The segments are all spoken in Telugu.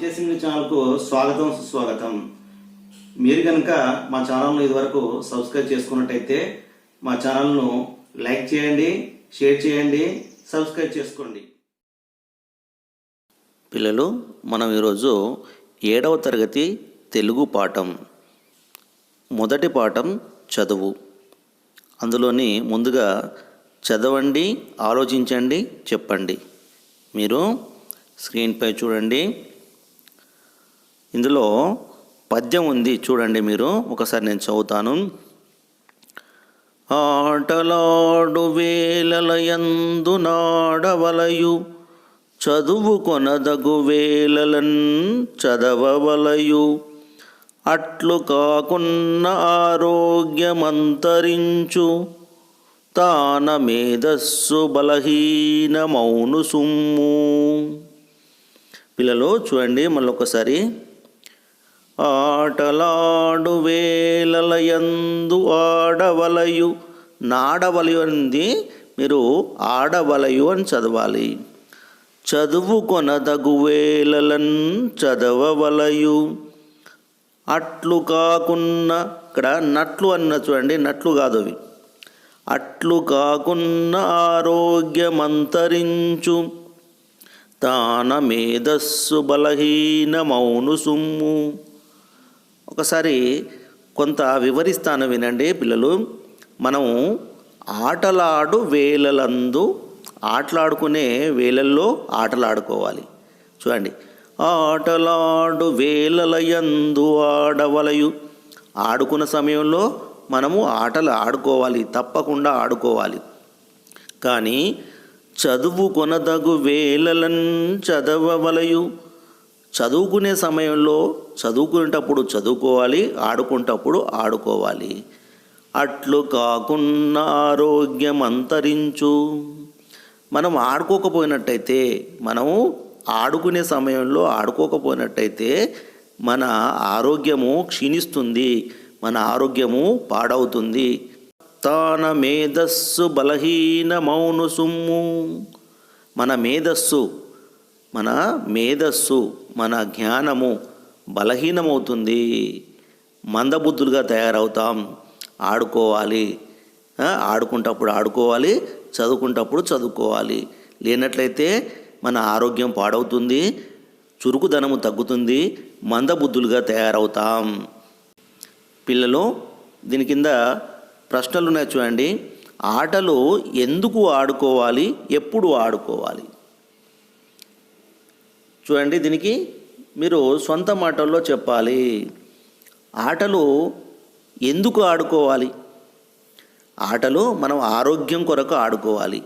విజయసింగ్ ఛానల్కు స్వాగతం సుస్వాగతం. మీరు కనుక మా ఛానల్ను ఇదివరకు సబ్స్క్రైబ్ చేసుకున్నట్టయితే మా ఛానల్ను లైక్ చేయండి, షేర్ చేయండి, సబ్స్క్రైబ్ చేసుకోండి. పిల్లలు, మనం ఈరోజు 7వ తరగతి తెలుగు పాఠం మొదటి పాఠం చదువు. అందులోని ముందుగా చదవండి, ఆలోచించండి, చెప్పండి. మీరు స్క్రీన్పై చూడండి. ఇందులో పద్యం ఉంది, చూడండి. మీరు ఒకసారి నేను చదువుతాను. ఆటలాడు వేలలయందు నాడవలయు, చదువు కొనదగు వేలలన్ చదవవలయు, అట్లు కాకున్న ఆరోగ్యమంతరించు, తాన మేధస్సు బలహీనమౌను సుమ్ము. పిల్లలు చూడండి, మళ్ళీ ఒకసారి. ఆటలాడు వేలలయందు ఆడవలయు, నాడవలయు అనేది మీరు ఆడవలయు అని చదవాలి. చదువు కొనదగు వేలలన్ చదవవలయు, అట్లు కాకున్న, ఇక్కడ నట్లు అన్న చూడండి, నట్లు కాదు అవి. అట్లు కాకున్న ఆరోగ్యమంతరించు, తాన మేధస్సు బలహీనమౌను సుమ్ము. ఒకసారి కొంత వివరిస్తాను, వినండి పిల్లలు. మనం ఆటలాడు వేలలందు, ఆటలాడుకునే వేలల్లో ఆటలాడుకోవాలి. చూడండి, ఆటలాడు వేలలయందు ఆడవలయు. ఆడుకున్న సమయంలో మనము ఆటలు ఆడుకోవాలి, తప్పకుండా ఆడుకోవాలి. కానీ చదువు కొనదగు వేలలన్ చదవవలయు. చదువుకునే సమయంలో చదువుకునేటప్పుడు చదువుకోవాలి, ఆడుకునేటప్పుడు ఆడుకోవాలి. అట్లు కాకున్న ఆరోగ్యం అంతరించు. మనం ఆడుకోకపోయినట్టయితే, మనము ఆడుకునే సమయంలో ఆడుకోకపోయినట్టయితే మన ఆరోగ్యము క్షీణిస్తుంది, మన ఆరోగ్యము పాడవుతుంది. తాన మేధస్సు బలహీనమౌను సుమ్ము. మన మేధస్సు మన జ్ఞానము బలహీనమవుతుంది, మందబుద్ధులుగా తయారవుతాం. ఆడుకోవాలి, ఆడుకుంటప్పుడు ఆడుకోవాలి, చదువుకుంటప్పుడు చదువుకోవాలి. లేనట్లయితే మన ఆరోగ్యం పాడవుతుంది, చురుకుదనము తగ్గుతుంది, మందబుద్ధులుగా తయారవుతాం. పిల్లలు, దీని కింద ప్రశ్నలు ఉన్నాయి, చూడండి. ఆటలు ఎందుకు ఆడుకోవాలి, ఎప్పుడు ఆడుకోవాలి? చూడండి, దీనికి మీరు సొంత మాటల్లో చెప్పాలి. ఆటలు ఎందుకు ఆడుకోవాలి? ఆటలు మనం ఆరోగ్యం కొరకు ఆడుకోవాలి.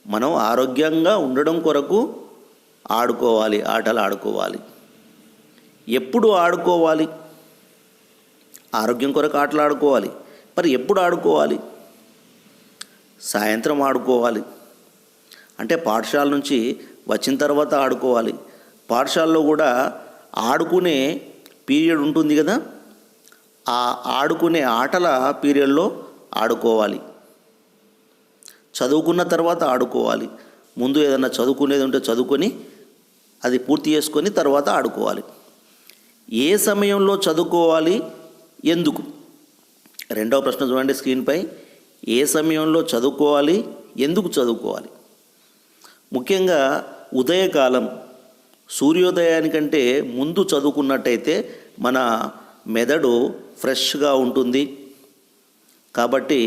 మనం ఆరోగ్యంగా ఉండడం కొరకు ఆడుకోవాలి, ఆటలు ఆడుకోవాలి. ఎప్పుడు ఆడుకోవాలి? ఆరోగ్యం కొరకు ఆటలు ఆడుకోవాలి. మరి ఎప్పుడు ఆడుకోవాలి? సాయంత్రం ఆడుకోవాలి, అంటే పాఠశాల నుంచి వచ్చిన తర్వాత ఆడుకోవాలి. పాఠశాలలో కూడా ఆడుకునే పీరియడ్ ఉంటుంది కదా, ఆ ఆడుకునే ఆటల పీరియడ్లో ఆడుకోవాలి. చదువుకున్న తర్వాత ఆడుకోవాలి. ముందు ఏదైనా చదువుకునేది ఉంటే చదువుకొని అది పూర్తి చేసుకొని తర్వాత ఆడుకోవాలి. ఏ సమయంలో చదువుకోవాలి, ఎందుకు? రెండవ ప్రశ్న చూడండి స్క్రీన్పై. ఏ సమయంలో చదువుకోవాలి, ఎందుకు చదువుకోవాలి? ముఖ్యంగా ఉదయకాలం, సూర్యోదయానికంటే ముందు చదువుకున్నట్టయితే మన మెదడు ఫ్రెష్గా ఉంటుంది. కాబట్టి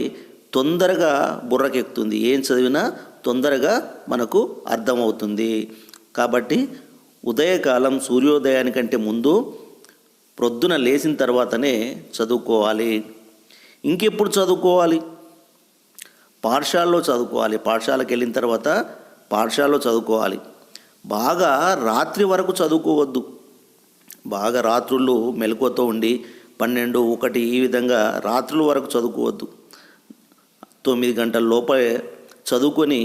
తొందరగా బుర్రకెక్కుతుంది, ఏం చదివినా తొందరగా మనకు అర్థమవుతుంది. కాబట్టి ఉదయకాలం, సూర్యోదయానికంటే ముందు, ప్రొద్దున లేచిన తర్వాతనే చదువుకోవాలి. ఇంకెప్పుడు చదువుకోవాలి? పాఠశాలలో చదువుకోవాలి. పాఠశాలకు వెళ్ళిన తర్వాత పాఠశాలలో చదువుకోవాలి. బాగా రాత్రి వరకు చదువుకోవద్దు. బాగా రాత్రుళ్ళు మెలకువతో ఉండి 12, 1 ఈ విధంగా రాత్రుల వరకు చదువుకోవద్దు. 9 గంటల లోపే చదువుకొని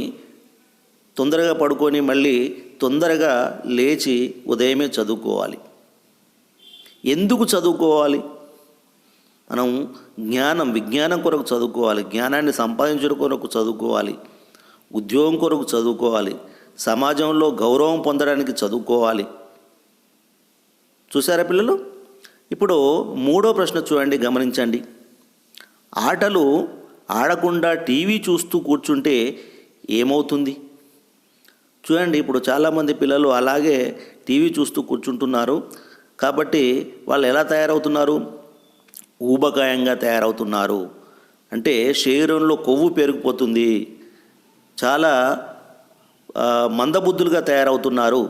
తొందరగా పడుకొని మళ్ళీ తొందరగా లేచి ఉదయమే చదువుకోవాలి. ఎందుకు చదువుకోవాలి? మనం విజ్ఞానం కొరకు చదువుకోవాలి, జ్ఞానాన్ని సంపాదించడం కొరకు చదువుకోవాలి, ఉద్యోగం కొరకు చదువుకోవాలి, సమాజంలో గౌరవం పొందడానికి చదువుకోవాలి. చూసారా పిల్లలు? ఇప్పుడు మూడో ప్రశ్న చూడండి, గమనించండి. ఆటలు ఆడకుండా టీవీ చూస్తూ కూర్చుంటే ఏమవుతుంది? చూడండి, ఇప్పుడు చాలామంది పిల్లలు అలాగే టీవీ చూస్తూ కూర్చుంటున్నారు. కాబట్టి వాళ్ళు ఎలా తయారవుతున్నారు? ఊబకాయంగా తయారవుతున్నారు. అంటే శరీరంలో కొవ్వు పెరిగిపోతుంది, చాలా మందబుద్ధులుగా తయారవుతున్నారు.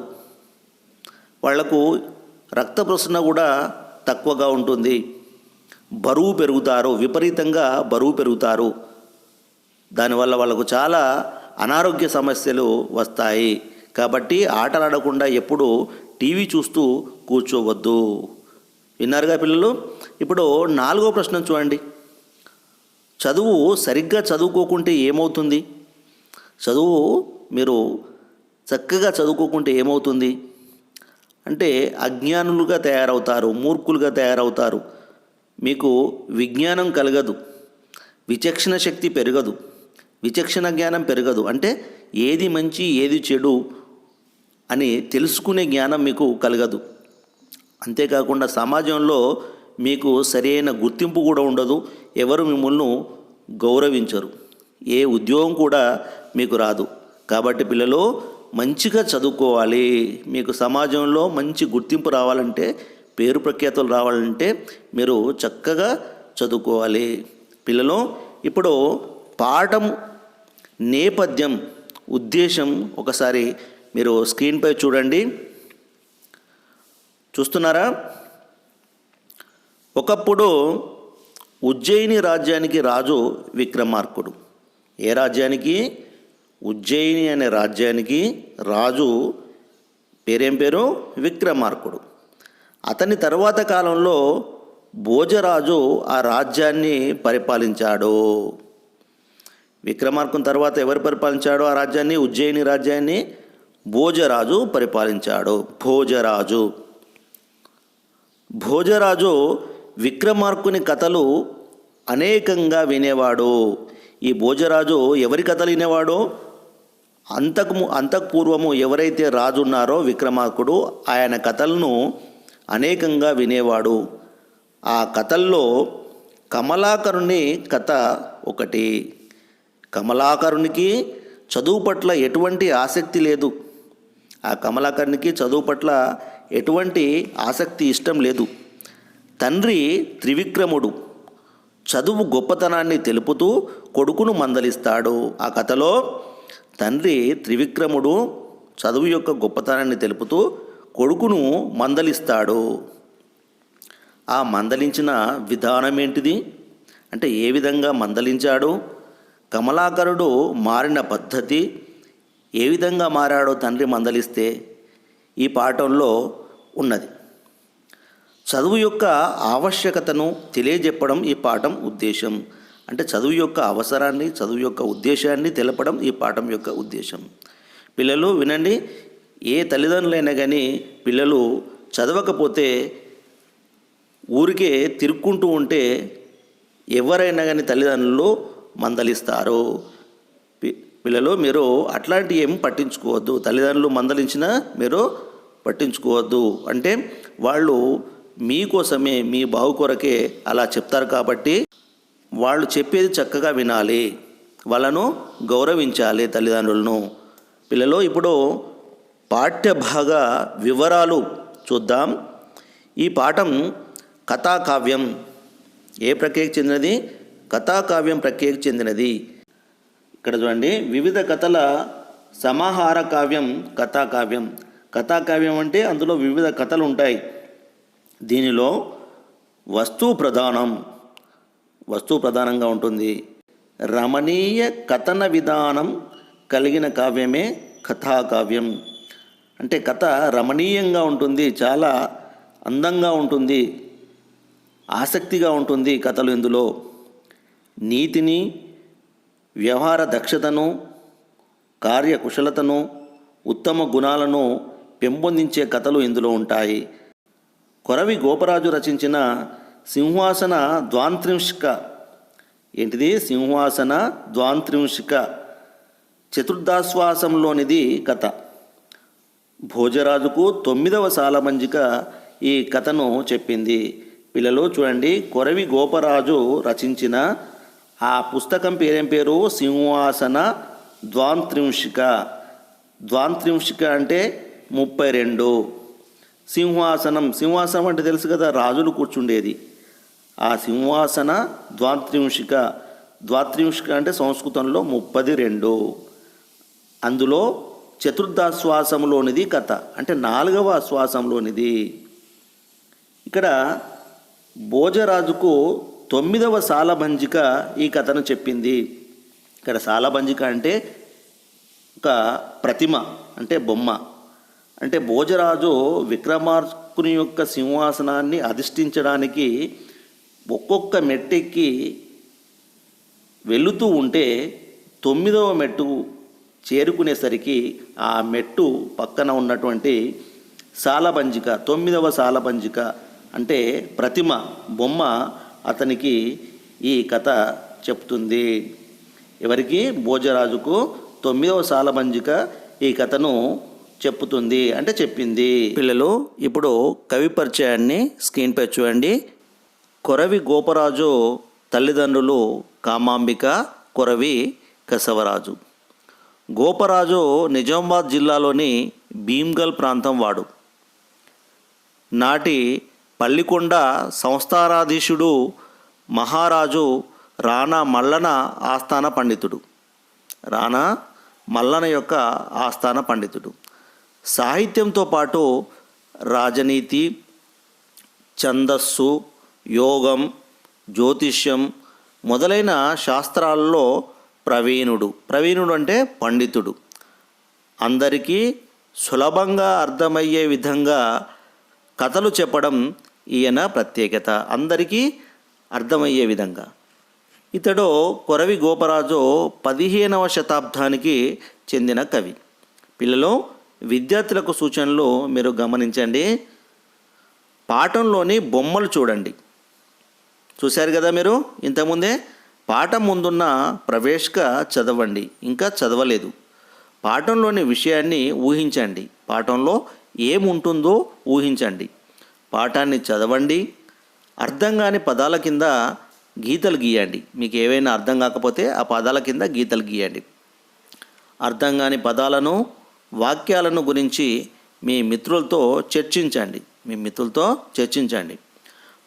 వాళ్లకు రక్త ప్రసరణ కూడా తక్కువగా ఉంటుంది. బరువు పెరుగుతారు, విపరీతంగా బరువు పెరుగుతారు. దానివల్ల వాళ్ళకు చాలా అనారోగ్య సమస్యలు వస్తాయి. కాబట్టి ఆటలు ఆడకుండా ఎప్పుడు టీవీ చూస్తూ కూర్చోవద్దు. విన్నారుగా పిల్లలు? ఇప్పుడు నాలుగో ప్రశ్న చూడండి. చదువు సరిగ్గా చదువుకోకుంటే ఏమవుతుంది? చదువు మీరు చక్కగా చదువుకోకుంటే ఏమవుతుంది అంటే అజ్ఞానులుగా తయారవుతారు, మూర్ఖులుగా తయారవుతారు. మీకు విజ్ఞానం కలగదు, విచక్షణ శక్తి పెరగదు, విచక్షణ జ్ఞానం పెరగదు. అంటే ఏది మంచి ఏది చెడు అని తెలుసుకునే జ్ఞానం మీకు కలగదు. అంతేకాకుండా సమాజంలో మీకు సరైన గుర్తింపు కూడా ఉండదు. ఎవరు మిమ్మల్ని గౌరవించరు. ఏ ఉద్యోగం కూడా మీకు రాదు. కాబట్టి పిల్లలు మంచిగా చదువుకోవాలి. మీకు సమాజంలో మంచి గుర్తింపు రావాలంటే, పేరు ప్రఖ్యాతులు రావాలంటే మీరు చక్కగా చదువుకోవాలి. పిల్లలు ఇప్పుడు పాఠం నేపథ్యం, ఉద్దేశం ఒకసారి మీరు స్క్రీన్పై చూడండి. చూస్తున్నారా? ఒకప్పుడు ఉజ్జయిని రాజ్యానికి రాజు విక్రమార్కుడు. ఏ రాజ్యానికి? ఉజ్జయిని అనే రాజ్యానికి రాజు పేరేం పేరు? విక్రమార్కుడు. అతని తరువాత కాలంలో భోజరాజు ఆ రాజ్యాన్ని పరిపాలించాడు. విక్రమార్కుని తర్వాత ఎవరు పరిపాలించాడు ఆ రాజ్యాన్ని? ఉజ్జయిని రాజ్యాన్ని భోజరాజు పరిపాలించాడు. భోజరాజు విక్రమార్కుని కథలు అనేకంగా వినేవాడు. ఈ భోజరాజు ఎవరి కథలు వినేవాడు? అంతఃపూర్వము ఎవరైతే రాజు ఉన్నారో విక్రమార్కుడు, ఆయన కథలను అనేకంగా వినేవాడు. ఆ కథల్లో కమలాకరుని కథ ఒకటి. కమలాకరునికి చదువు పట్ల ఎటువంటి ఆసక్తి లేదు. ఆ కమలాకరునికి చదువు పట్ల ఎటువంటి ఆసక్తి, ఇష్టం లేదు. తండ్రి త్రివిక్రముడు చదువు గొప్పతనాన్ని తెలుపుతూ కొడుకును మందలిస్తాడు. ఆ కథలో తండ్రి త్రివిక్రముడు చదువు యొక్క గొప్పతనాన్ని తెలుపుతూ కొడుకును మందలిస్తాడు. ఆ మందలించిన విధానం ఏంటిది అంటే ఏ విధంగా మందలించాడు? కమలాకరుడు మారిన పద్ధతి, ఏ విధంగా మారాడో తండ్రి మందలిస్తే ఈ పాఠంలో ఉన్నది. చదువు యొక్క ఆవశ్యకతను తెలియజెప్పడం ఈ పాఠం ఉద్దేశం. అంటే చదువు యొక్క అవసరాన్ని, చదువు యొక్క ఉద్దేశాన్ని తెలపడం ఈ పాఠం యొక్క ఉద్దేశం. పిల్లలు వినండి, ఏ తల్లిదండ్రులైనా కానీ పిల్లలు చదవకపోతే ఊరికే తిరుక్కుంటూ ఉంటే ఎవరైనా కానీ తల్లిదండ్రులు మందలిస్తారు. పిల్లలు మీరు అట్లాంటివి ఏం పట్టించుకోవద్దు. తల్లిదండ్రులు మందలించినా మీరు పట్టించుకోవద్దు. అంటే వాళ్ళు మీకోసమే, మీ బావు కొరకే అలా చెప్తారు. కాబట్టి వాళ్ళు చెప్పేది చక్కగా వినాలి, వాళ్ళను గౌరవించాలి తల్లిదండ్రులను. పిల్లలు ఇప్పుడు పాఠ్యభాగ వివరాలు చూద్దాం. ఈ పాఠం కథాకావ్యం. ఏ ప్రక్రియకు చెందినది? కథాకావ్యం ప్రక్రియకు చెందినది. ఇక్కడ చూడండి, వివిధ కథల సమాహార కావ్యం కథాకావ్యం. కథాకావ్యం అంటే అందులో వివిధ కథలు ఉంటాయి. దీనిలో వస్తువు ప్రధానంగా ఉంటుంది. రమణీయ కథన విధానం కలిగిన కావ్యమే కథాకావ్యం. అంటే కథ రమణీయంగా ఉంటుంది, చాలా అందంగా ఉంటుంది, ఆసక్తిగా ఉంటుంది కథలు. ఇందులో నీతిని, వ్యవహార దక్షతను, కార్యకుశలతను, ఉత్తమ గుణాలను పెంపొందించే కథలు ఇందులో ఉంటాయి. కొరవి గోపరాజు రచించిన సింహాసన ద్వాంత్రింశిక. ఏంటిది? సింహాసన ద్వాంత్రింశిక చతుర్దాశ్వాసంలోనిది కథ. భోజరాజుకు 9వ సాలమంజిక ఈ కథను చెప్పింది. పిల్లలు చూడండి, కొరవి గోపరాజు రచించిన ఆ పుస్తకం పేరేం పేరు? సింహాసన ద్వాంత్రింశిక. ద్వాంత్రింశిక అంటే 32. సింహాసనం, సింహాసనం అంటే తెలుసు కదా, రాజులు కూర్చుండేది. ఆ సింహాసన ద్వాంత్రింశిక. ద్వాంత్రింశిక అంటే సంస్కృతంలో 32. అందులో చతుర్థాశ్వాసంలోనిది కథ, అంటే 4వ ఆశ్వాసంలోనిది. ఇక్కడ భోజరాజుకు 9వ సాలభంజిక ఈ కథను చెప్పింది. ఇక్కడ సాలభంజిక అంటే ఒక ప్రతిమ, అంటే బొమ్మ. అంటే భోజరాజు విక్రమార్కుని యొక్క సింహాసనాన్ని అధిష్ఠించడానికి ఒక్కొక్క మెట్టెక్కి వెళుతూ ఉంటే 9వ మెట్టు చేరుకునేసరికి ఆ మెట్టు పక్కన ఉన్నటువంటి సాలభంజిక, 9వ సాలభంజిక అంటే ప్రతిమ, బొమ్మ అతనికి ఈ కథ చెప్తుంది. ఎవరికి? భోజరాజుకు 9వ సాలభంజిక ఈ కథను చెప్పుతుంది, అంటే చెప్పింది. పిల్లలు ఇప్పుడు కవి పరిచయాన్ని స్క్రీన్పై చూడండి. కొరవి గోపరాజు తల్లిదండ్రులు కామాంబిక, కొరవి కసవరాజు. గోపరాజు నిజామాబాద్ జిల్లాలోని భీమ్గల్ ప్రాంతం వాడు. నాటి పల్లికొండ సంస్థానాధీశుడు మహారాజు రాణా మల్లన ఆస్థాన పండితుడు. రాణా మల్లన యొక్క ఆస్థాన పండితుడు. సాహిత్యంతో పాటు రాజనీతి, ఛందస్సు, యోగం, జ్యోతిష్యం మొదలైన శాస్త్రాల్లో ప్రవీణుడు. ప్రవీణుడు అంటే పండితుడు. అందరికీ సులభంగా అర్థమయ్యే విధంగా కథలు చెప్పడం ఈయన ప్రత్యేకత. అందరికీ అర్థమయ్యే విధంగా. ఇతడు కొరవి గోపరాజు 15వ శతాబ్దానికి చెందిన కవి. పిల్లలు, విద్యార్థులకు సూచనలు మీరు గమనించండి. పాఠంలోని బొమ్మలు చూడండి. చూశారు కదా మీరు ఇంతకుముందే. పాఠం ముందున్న ప్రవేశిక చదవండి, ఇంకా చదవలేదు. పాఠంలోని విషయాన్ని ఊహించండి. పాఠంలో ఏముంటుందో ఊహించండి. పాఠాన్ని చదవండి. అర్థం కాని పదాల కింద గీతలు గీయండి. మీకు ఏవైనా అర్థం కాకపోతే ఆ పదాల కింద గీతలు గీయండి. అర్థం కాని పదాలను, వాక్యాలను గురించి మీ మిత్రులతో చర్చించండి.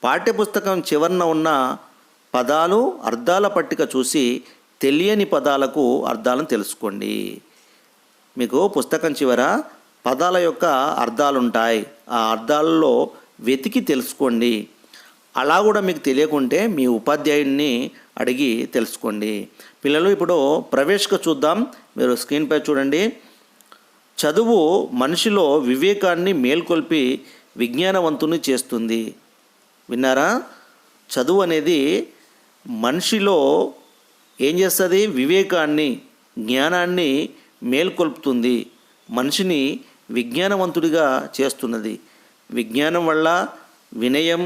పాఠ్యపుస్తకం చివరన ఉన్న పదాలు, అర్థాల పట్టిక చూసి తెలియని పదాలకు అర్థాలను తెలుసుకోండి. మీకు పుస్తకం చివర పదాల యొక్క అర్థాలు ఉంటాయి. ఆ అర్థాలలో వెతికి తెలుసుకోండి. అలా కూడా మీకు తెలియకుంటే మీ ఉపాధ్యాయుడిని అడిగి తెలుసుకోండి. పిల్లలు, ఇప్పుడు ప్రవేశిక చూద్దాం. మీరు స్క్రీన్పై చూడండి. చదువు మనిషిలో వివేకాన్ని మేల్కొల్పి విజ్ఞానవంతుని చేస్తుంది. విన్నారా? చదువు అనేది మనిషిలో ఏం చేస్తుంది? వివేకాన్ని, జ్ఞానాన్ని మేల్కొల్పుతుంది. మనిషిని విజ్ఞానవంతుడిగా చేస్తున్నది. విజ్ఞానం వల్ల వినయం,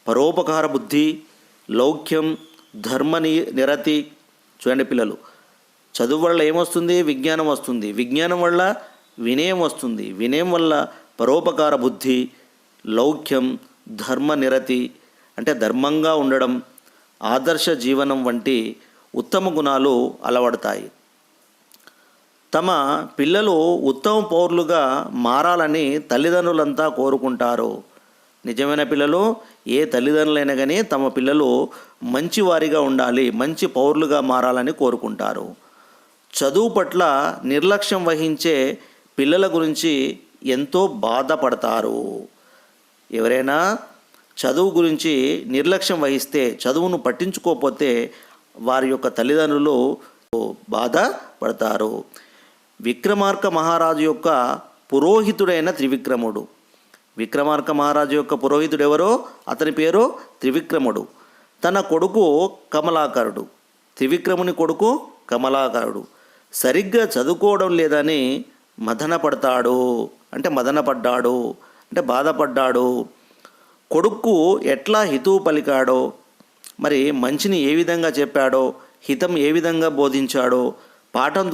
పరోపకార బుద్ధి, లౌక్యం, ధర్మ నిరతి. చూడండి పిల్లలు, చదువు వల్ల ఏమొస్తుంది? విజ్ఞానం వస్తుంది. విజ్ఞానం వల్ల వినయం వస్తుంది. వినయం వల్ల పరోపకార బుద్ధి, లౌక్యం, ధర్మ నిరతి అంటే ధర్మంగా ఉండడం, ఆదర్శ జీవనం వంటి ఉత్తమ గుణాలు అలవడతాయి. తమ పిల్లలు ఉత్తమ పౌరులుగా మారాలని తల్లిదండ్రులంతా కోరుకుంటారు. నిజమైన పిల్లలు, ఏ తల్లిదండ్రులైనా కానీ తమ పిల్లలు మంచివారిగా ఉండాలి, మంచి పౌరులుగా మారాలని కోరుకుంటారు. చదువు పట్ల నిర్లక్ష్యం వహించే పిల్లల గురించి ఎంతో బాధపడతారు. ఎవరైనా చదువు గురించి నిర్లక్ష్యం వహిస్తే, చదువును పట్టించుకోకపోతే వారి యొక్క తల్లిదండ్రులు బాధపడతారు. విక్రమార్క మహారాజు యొక్క పురోహితుడైన త్రివిక్రముడు. విక్రమార్క మహారాజు యొక్క పురోహితుడు ఎవరో? అతని పేరు త్రివిక్రముడు. తన కొడుకు కమలాకరుడు. త్రివిక్రముని కొడుకు కమలాకరుడు సరిగ్గా చదువుకోవడం లేదని మదనపడ్డాడు. అంటే బాధపడ్డాడు. కొడుకు ఎట్లా హితువు పలికాడో, మరి మంచిని ఏ విధంగా చెప్పాడో, హితం ఏ విధంగా బోధించాడో పాఠం